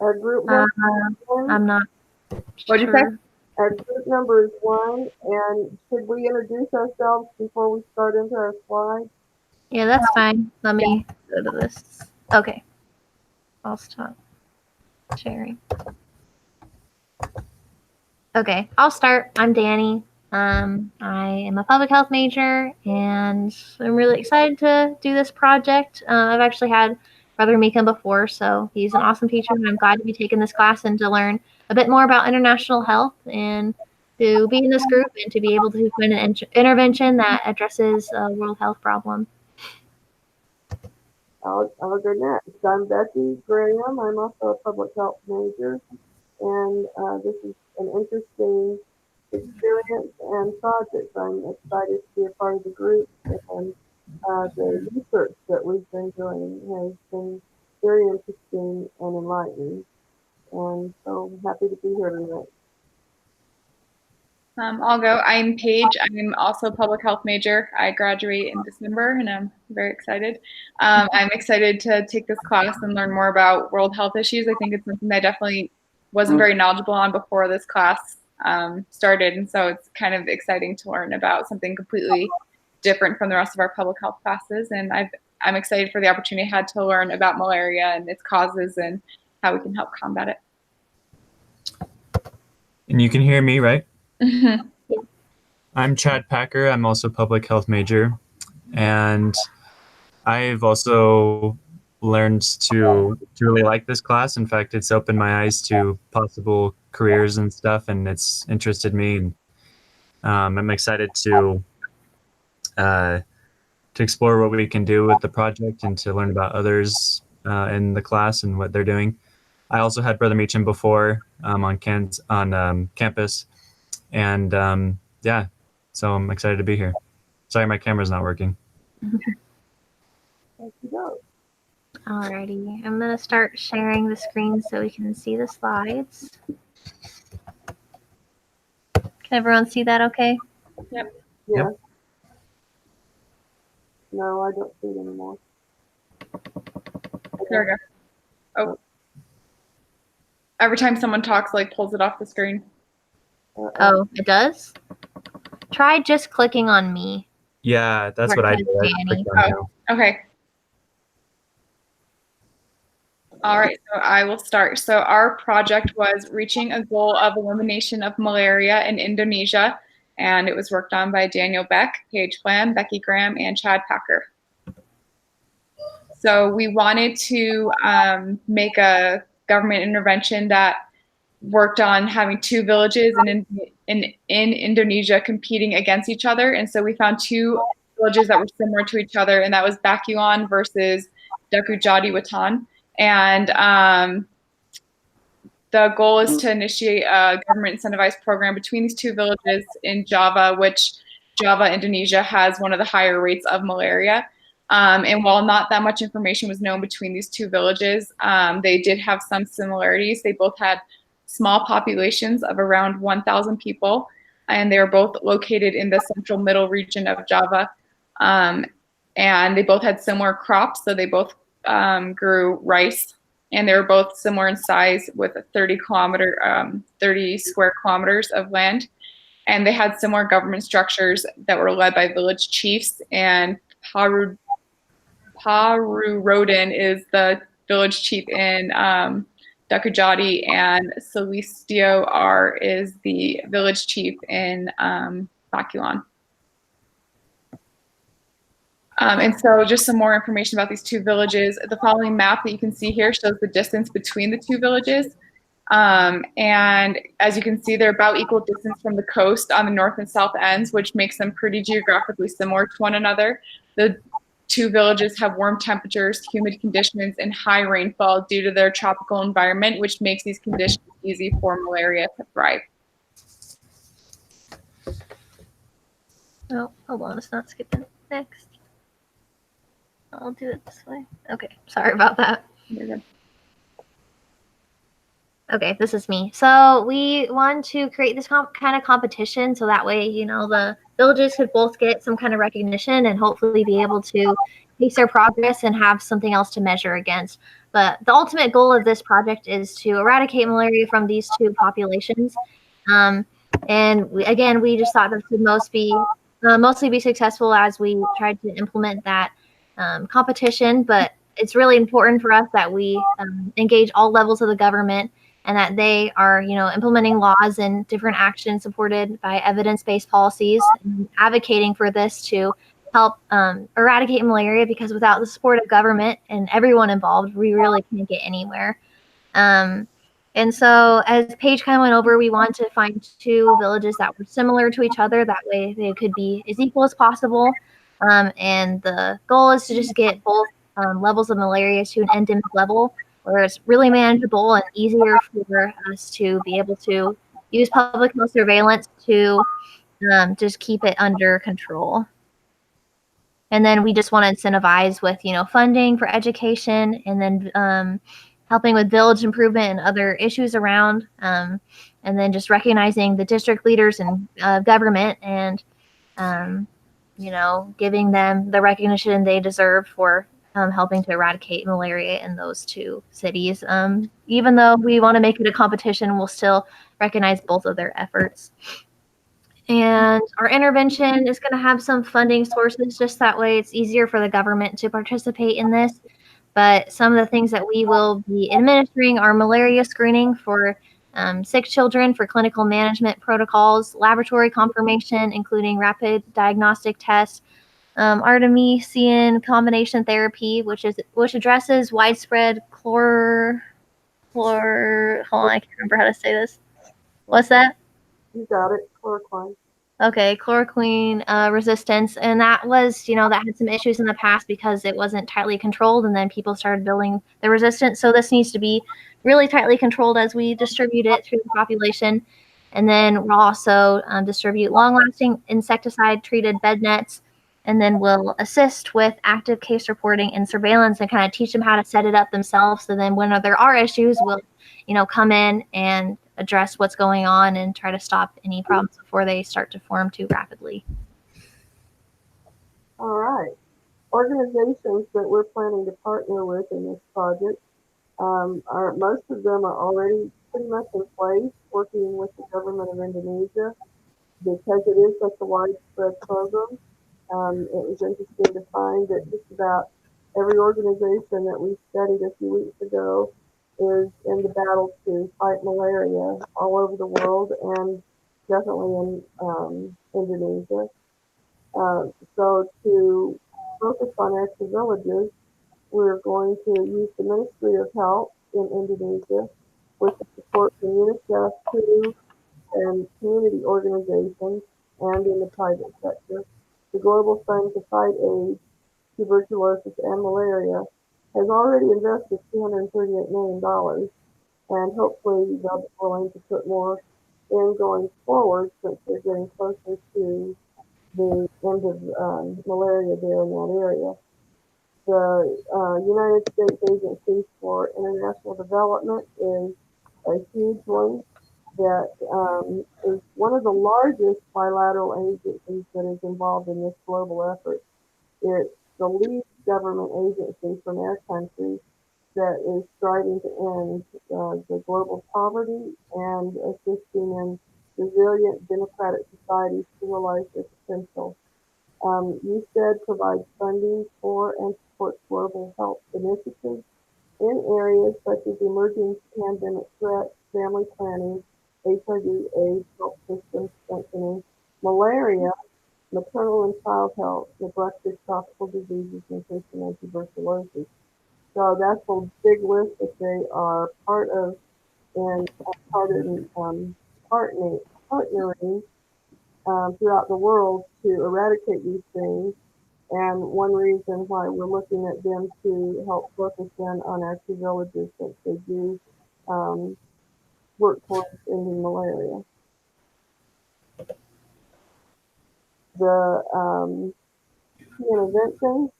Our group Uh, number is one. I'm not What'd you say? sure. Our group number is one. And should we introduce ourselves before we start into our slides? Yeah, that's fine. Let me go to this. Okay. I'll stop sharing. Okay, I'll start. I'm Danny. I am a public health major, and I'm really excited to do this project. I've actually had Brother Meekum before, so he's an awesome teacher, and I'm glad to be taking this class and to learn a bit more about international health and to be in this group and to be able to find an intervention that addresses a world health problem. I'll go next. I'm Becky Graham. I'm also a public health major, and this is an interesting experience and project. I'm excited to be a part of the group, and the research that we've been doing has been very interesting and enlightening. And so I'm happy to be here tonight. I'll go. I'm Paige. I'm also a public health major. I graduate in December, and I'm very excited. I'm excited to take this class and learn more about world health issues. I think it's something I definitely wasn't very knowledgeable on before this class started, and so it's kind of exciting to learn about something completely different from the rest of our public health classes. And I'm excited for the opportunity I had to learn about malaria and its causes and how we can help combat it. And you can hear me, right? Mm-hmm. I'm Chad Packer. I'm also a public health major. And I've also learned to really like this class. In fact, it's opened my eyes to possible careers and stuff, and it's interested me. And I'm excited to explore what we can do with the project and to learn about others in the class and what they're doing. I also had Brother Meacham before on campus, and yeah, so I'm excited to be here. Sorry, my camera's not working. Thank you, go. Alrighty, I'm gonna start sharing the screen so we can see the slides. Can everyone see that okay? Yep. Yeah. Yep. No, I don't see it anymore. There we go. Oh. Every time someone talks, like pulls it off the screen. Oh, it does? Try just clicking on me. Yeah, that's what I did. Danny. Oh, okay. All right, so I will start. So our project was reaching a goal of elimination of malaria in Indonesia, and it was worked on by Daniel Beck, Paige Flam, Becky Graham, and Chad Packer. So we wanted to make a government intervention that worked on having two villages in Indonesia competing against each other. And so we found two villages that were similar to each other, and that was Bakuan versus Dakujadi Watan. And the goal is to initiate a government incentivized program between these two villages in Java, which Java, Indonesia, has one of the higher rates of malaria. And while not that much information was known between these two villages, they did have some similarities. They both had small populations of around 1,000 people, and they were both located in the central middle region of Java. And they both had similar crops, so they both grew rice, and they were both similar in size with 30 square kilometers of land. And they had similar government structures that were led by village chiefs, and Paru Rodin is the village chief in Dakujadi, and Celestio R is the village chief in Bakulan. And so just some more information about these two villages. The following map that you can see here shows the distance between the two villages. And as you can see, they're about equal distance from the coast on the north and south ends, which makes them pretty geographically similar to one another. The two villages have warm temperatures, humid conditions, and high rainfall due to their tropical environment, which makes these conditions easy for malaria to thrive. Oh, hold on, it's not skipping. Next. I'll do it this way. Okay, sorry about that. You're good. Okay, this is me. So we want to create this kind of competition so that way, the villages could both get some kind of recognition and hopefully be able to pace their progress and have something else to measure against. But the ultimate goal of this project is to eradicate malaria from these two populations. And we just thought this would mostly be successful as we tried to implement that competition. But it's really important for us that we engage all levels of the government and that they are, implementing laws and different actions supported by evidence-based policies, and advocating for this to help eradicate malaria, because without the support of government and everyone involved, we really can't get anywhere. And so as Paige kind of went over, we want to find two villages that were similar to each other. That way they could be as equal as possible. And the goal is to just get both levels of malaria to an endemic level where it's really manageable and easier for us to be able to use public health surveillance to just keep it under control. And then we just want to incentivize with, funding for education, and then helping with village improvement and other issues around, and then just recognizing the district leaders and government, and giving them the recognition they deserve for helping to eradicate malaria in those two cities. Even though we want to make it a competition, we'll still recognize both of their efforts. And our intervention is going to have some funding sources, just that way it's easier for the government to participate in this. But some of the things that we will be administering are malaria screening for sick children, for clinical management protocols, laboratory confirmation, including rapid diagnostic tests, artemisinin combination therapy, which addresses widespread hold on, I can't remember how to say this. What's that? You got it, chloroquine. Okay, chloroquine resistance, and that was, that had some issues in the past because it wasn't tightly controlled, and then people started building the resistance. So this needs to be really tightly controlled as we distribute it through the population. And then we'll also distribute long-lasting insecticide-treated bed nets, and then we'll assist with active case reporting and surveillance and kind of teach them how to set it up themselves. So then when there are issues, we'll, come in and address what's going on and try to stop any problems before they start to form too rapidly. All right. Organizations that we're planning to partner with in this project, most of them are already pretty much in place, working with the government of Indonesia, because it is such a widespread program. It was interesting to find that just about every organization that we studied a few weeks ago is in the battle to fight malaria all over the world, and definitely in Indonesia. So to focus on our two villages, we're going to use the Ministry of Health in Indonesia with the support from UNICEF, WHO, and community organizations, and in the private sector. The Global Fund to Fight AIDS, Tuberculosis, and Malaria has already invested $238 million, and hopefully they'll be willing to put more in going forward, since they're getting closer to the end of malaria there in that area. The United States Agency for International Development is a huge one that is one of the largest bilateral agencies that is involved in this global effort. It's the lead government agency from our country that is striving to end the global poverty and assisting in resilient democratic societies to realize their potential. USAID provides funding for and supports global health initiatives in areas such as emerging pandemic threats, family planning, HIV/AIDS, health system strengthening, malaria, maternal and child health, neglected tropical diseases, nutrition, and tuberculosis. So that's a big list that they are part of, and partnering throughout the world to eradicate these things. And one reason why we're looking at them to help focus in on our two villages, since they do work towards ending malaria. The key interventions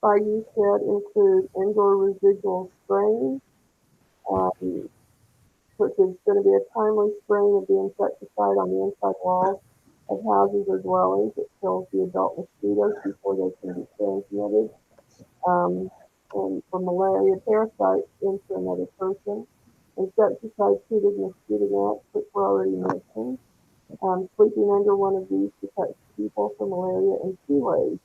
by USAID include indoor residual spraying, which There's going to be a timely spraying of the insecticide on the inside walls of houses or dwellings. It kills the adult mosquitoes before they can be transmitted, and for malaria parasites into another person. Insecticide treated mosquito nets, which were already mentioned. Sleeping under one of these protects people from malaria in two ways.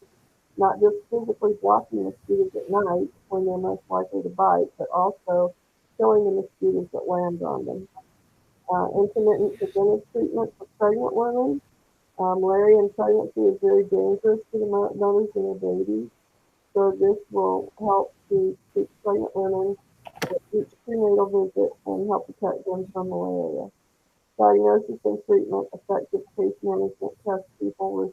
Not just physically blocking mosquitoes at night when they're most likely to bite, but also killing the mosquitoes that land on them. Intermittent preventive treatment for pregnant women. Malaria in pregnancy is very dangerous to the mothers and their babies. So this will help to treat pregnant women at each prenatal visit and help protect them from malaria. Diagnosis and treatment, effective case management tests people with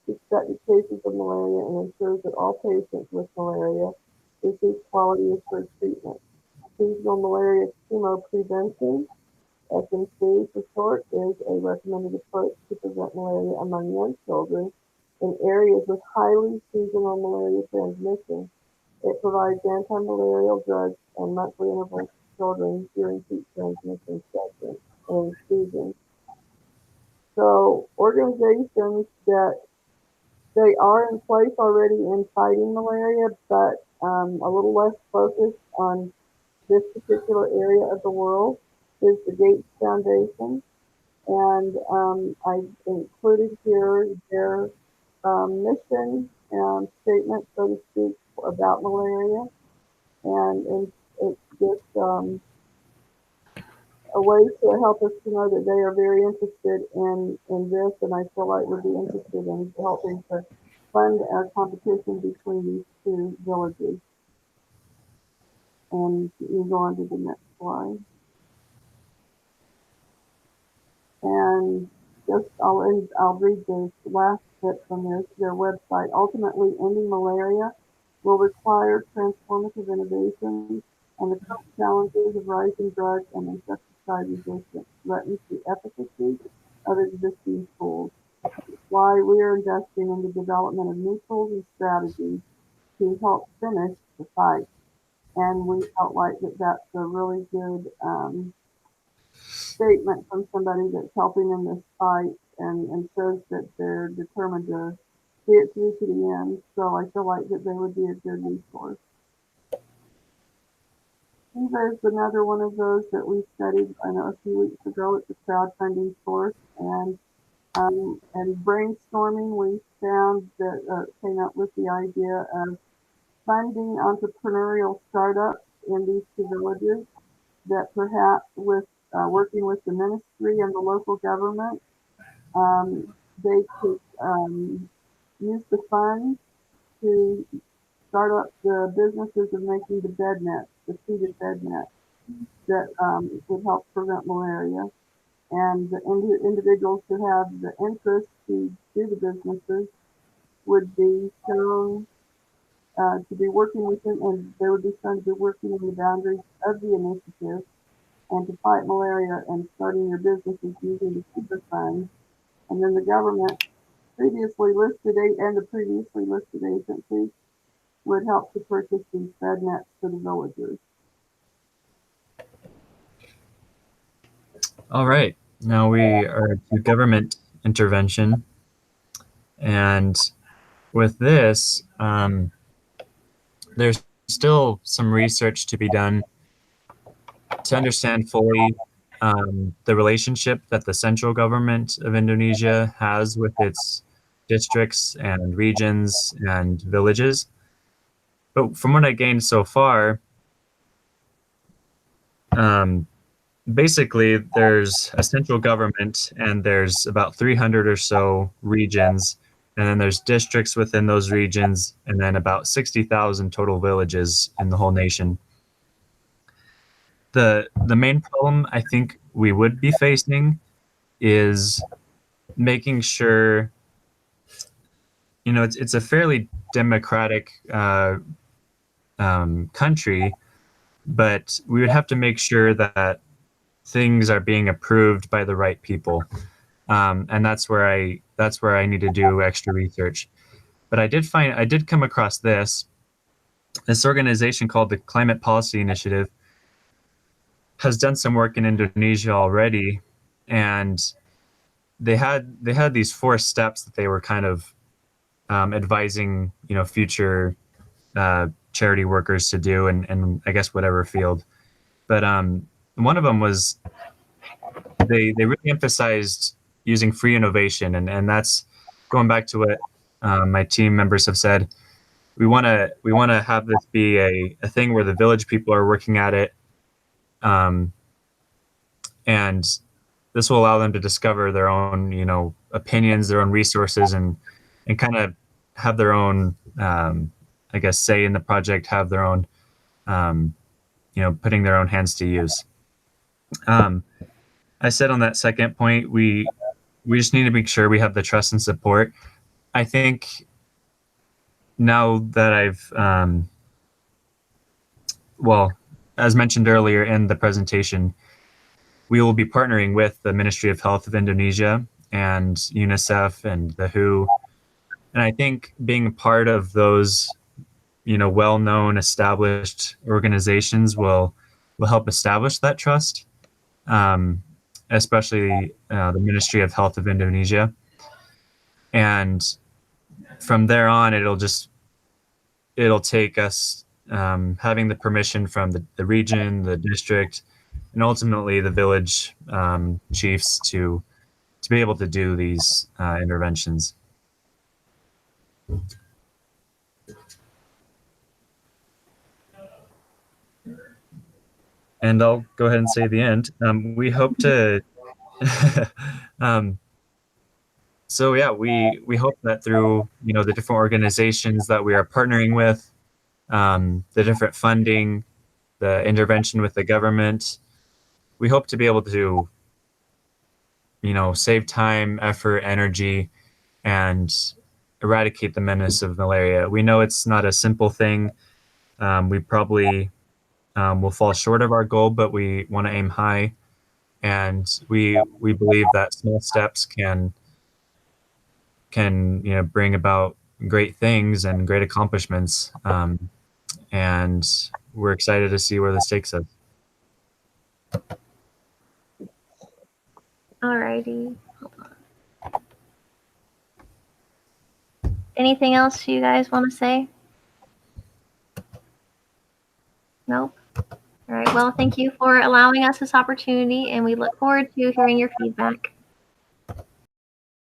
suspected cases of malaria and ensures that all patients with malaria receive quality assured treatment. Seasonal malaria chemoprevention, SMC for short, is a recommended approach to prevent malaria among young children in areas with highly seasonal malaria transmission. It provides anti-malarial drugs and monthly intervals to children during peak transmission seasons. So organizations that they are in place already in fighting malaria, but a little less focused on this particular area of the world is the Gates Foundation. And I've included here their mission and statement, so to speak, about malaria. And it's just a way to help us to know that they are very interested in this, and I feel like would be interested in helping to fund our competition between these two villages. And you go on to the next slide. And just I'll read the last bit from their website. Ultimately, ending malaria will require transformative innovations, and the current challenges of rising drug and insecticide resistance threatens the efficacy of existing tools. Why we are investing in the development of new tools and strategies to help finish the fight. And we felt like that's a really good statement from somebody that's helping in this fight and shows that they're determined to see it through to the end. So I feel like that they would be a good resource. There's another one of those that we studied, I know, a few weeks ago. It's a crowdfunding source, and brainstorming, we found that came up with the idea of funding entrepreneurial startups in these two villages that perhaps with working with the ministry and the local government, they could use the funds to start up the businesses of making the bed nets, the seeded bed nets that would help prevent malaria. And the individuals who have the interest to do the businesses would be shown to be working with them, and they would be shown to be working in the boundaries of the initiative and to fight malaria and starting your businesses using the super funds. And then the government previously listed and the previously listed agencies would help to purchase these bed nets for the villagers. All right, now we are to government intervention. And with this, there's still some research to be done to understand fully the relationship that the central government of Indonesia has with its districts and regions and villages. But from what I gained so far, basically there's a central government and there's about 300 or so regions, and then there's districts within those regions, and then about 60,000 total villages in the whole nation. The main problem I think we would be facing is making sure, it's a fairly democratic country, but we would have to make sure that things are being approved by the right people, and that's where I need to do extra research. But I did come across this organization called the Climate Policy Initiative. has done some work in Indonesia already, and they had these 4 steps that they were kind of advising, future charity workers to do, and I guess whatever field. But one of them was they really emphasized using free innovation, and that's going back to what my team members have said. We want to have this be a thing where the village people are working at it, and this will allow them to discover their own, opinions, their own resources, and kind of have their own, I guess, say in the project, have their own, putting their own hands to use. I said on that second point, we just need to make sure we have the trust and support. I think now that I've, well, as mentioned earlier in the presentation, we will be partnering with the Ministry of Health of Indonesia and UNICEF and the WHO. And I think being a part of those, well-known, established organizations will help establish that trust, especially the Ministry of Health of Indonesia. And from there on, it'll take us having the permission from the region, the district, and ultimately the village chiefs to be able to do these interventions. And I'll go ahead and say the end. We hope to. So yeah, we hope that through the different organizations that we are partnering with, the different funding, the intervention with the government, we hope to be able to save time, effort, energy, and eradicate the menace of malaria. We know it's not a simple thing. We probably will fall short of our goal, but we want to aim high, and we believe that small steps can bring about great things and great accomplishments, and we're excited to see where this takes us. Alrighty. Hold on. Anything else you guys want to say? Nope. All right. Well, thank you for allowing us this opportunity, and we look forward to hearing your feedback.